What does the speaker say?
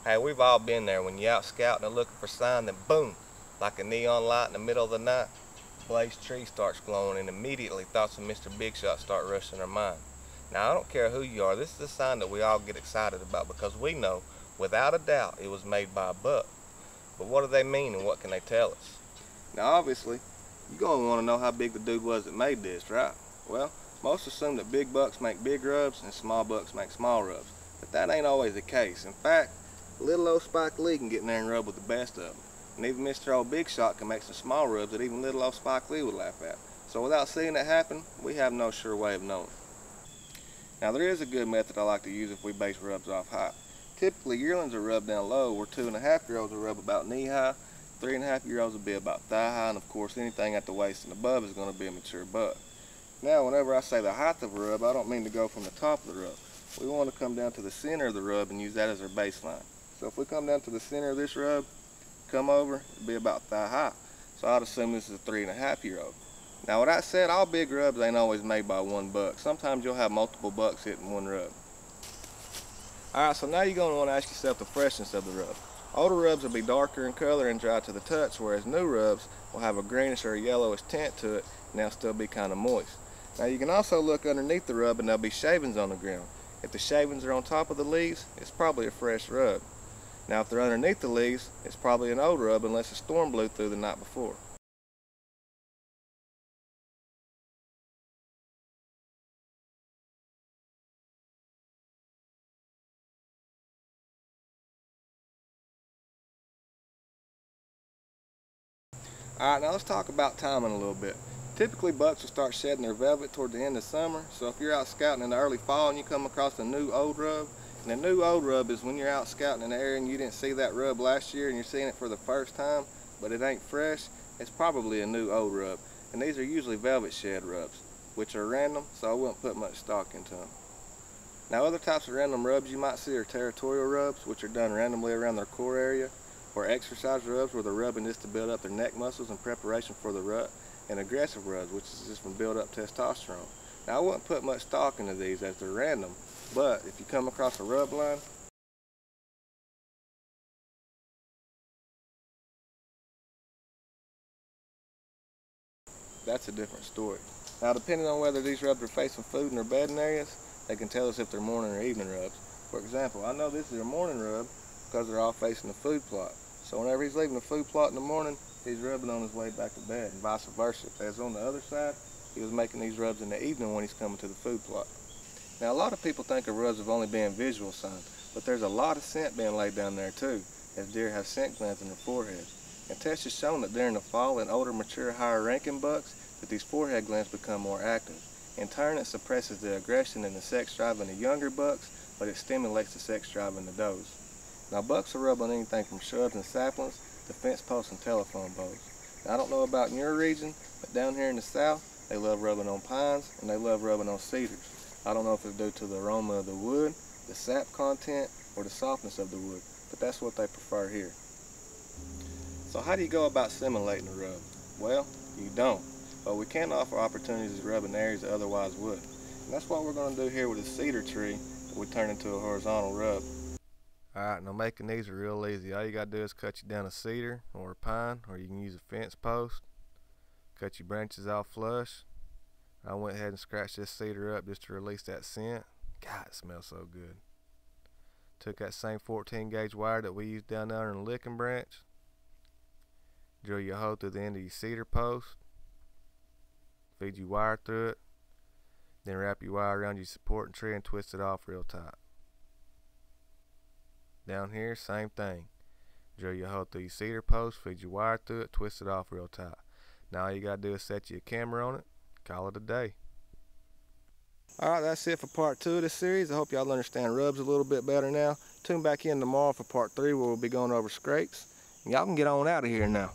Hey, we've all been there when you're out scouting and looking for sign, then boom, like a neon light in the middle of the night, a blazed tree starts glowing and immediately thoughts of Mr. Big Shot start rushing our mind. Now, I don't care who you are, this is a sign that we all get excited about because we know, without a doubt, it was made by a buck. But what do they mean and what can they tell us? Now, obviously, you're going to want to know how big the dude was that made this, right? Well, most assume that big bucks make big rubs and small bucks make small rubs. But that ain't always the case. In fact, little old Spike Lee can get in there and rub with the best of them. And even Mr. Old Big Shot can make some small rubs that even little old Spike Lee would laugh at. So without seeing it happen, we have no sure way of knowing. Now there is a good method I like to use if we base rubs off height. Typically yearlings are rubbed down low, where 2.5-year-olds will rub about knee high, 3.5-year-olds will be about thigh high, and of course anything at the waist and above is going to be a mature buck. Now whenever I say the height of a rub, I don't mean to go from the top of the rub. We want to come down to the center of the rub and use that as our baseline. So if we come down to the center of this rub, come over, it'll be about thigh high. So I'd assume this is a 3.5-year-old. Now with that said, all big rubs ain't always made by one buck. Sometimes you'll have multiple bucks hitting one rub. Alright, so now you're going to want to ask yourself the freshness of the rub. Older rubs will be darker in color and dry to the touch, whereas new rubs will have a greenish or a yellowish tint to it, and they'll still be kind of moist. Now you can also look underneath the rub and there'll be shavings on the ground. If the shavings are on top of the leaves, it's probably a fresh rub. Now if they're underneath the leaves, it's probably an old rub unless a storm blew through the night before. Alright, now let's talk about timing a little bit. Typically bucks will start shedding their velvet toward the end of summer, so if you're out scouting in the early fall and you come across a new old rub, and a new old rub is when you're out scouting in the area and you didn't see that rub last year and you're seeing it for the first time, but it ain't fresh, it's probably a new old rub. And these are usually velvet shed rubs, which are random, so I wouldn't put much stock into them. Now other types of random rubs you might see are territorial rubs, which are done randomly around their core area, or exercise rubs where they're rubbing this to build up their neck muscles in preparation for the rut, and aggressive rubs, which is just from build up testosterone. Now I wouldn't put much stock into these as they're random, but if you come across a rub line, that's a different story. Now depending on whether these rubs are facing food in their bedding areas, they can tell us if they're morning or evening rubs. For example, I know this is a morning rub because they're all facing the food plot. So whenever he's leaving the food plot in the morning, he's rubbing on his way back to bed, and vice versa. If that's on the other side, he was making these rubs in the evening when he's coming to the food plot. Now a lot of people think of rubs of only being visual sign, but there's a lot of scent being laid down there too, as deer have scent glands in their foreheads. And tests have shown that during the fall in older, mature, higher ranking bucks, that these forehead glands become more active. In turn, it suppresses the aggression and the sex drive in the younger bucks, but it stimulates the sex drive in the does. Now bucks will rub on anything from shrubs and saplings to fence posts and telephone poles. Now, I don't know about in your region, but down here in the south, they love rubbing on pines and they love rubbing on cedars. I don't know if it's due to the aroma of the wood, the sap content, or the softness of the wood, but that's what they prefer here. So how do you go about simulating a rub? Well, you don't, but we can offer opportunities to rub in areas that otherwise would. And that's what we're going to do here with a cedar tree that we turn into a horizontal rub. Alright, now making these are real easy. All you gotta do is cut you down a cedar or a pine, or you can use a fence post. Cut your branches off flush. I went ahead and scratched this cedar up just to release that scent. God, it smells so good. Took that same 14 gauge wire that we used down there in the licking branch. Drill your hole through the end of your cedar post. Feed your wire through it. Then wrap your wire around your supporting tree and twist it off real tight. Down here, same thing. Drill your hole through your cedar post, feed your wire through it, twist it off real tight. Now all you gotta do is set you a camera on it, call it a day. Alright, that's it for part 2 of this series. I hope y'all understand rubs a little bit better now. Tune back in tomorrow for part 3 where we'll be going over scrapes. And y'all can get on out of here now.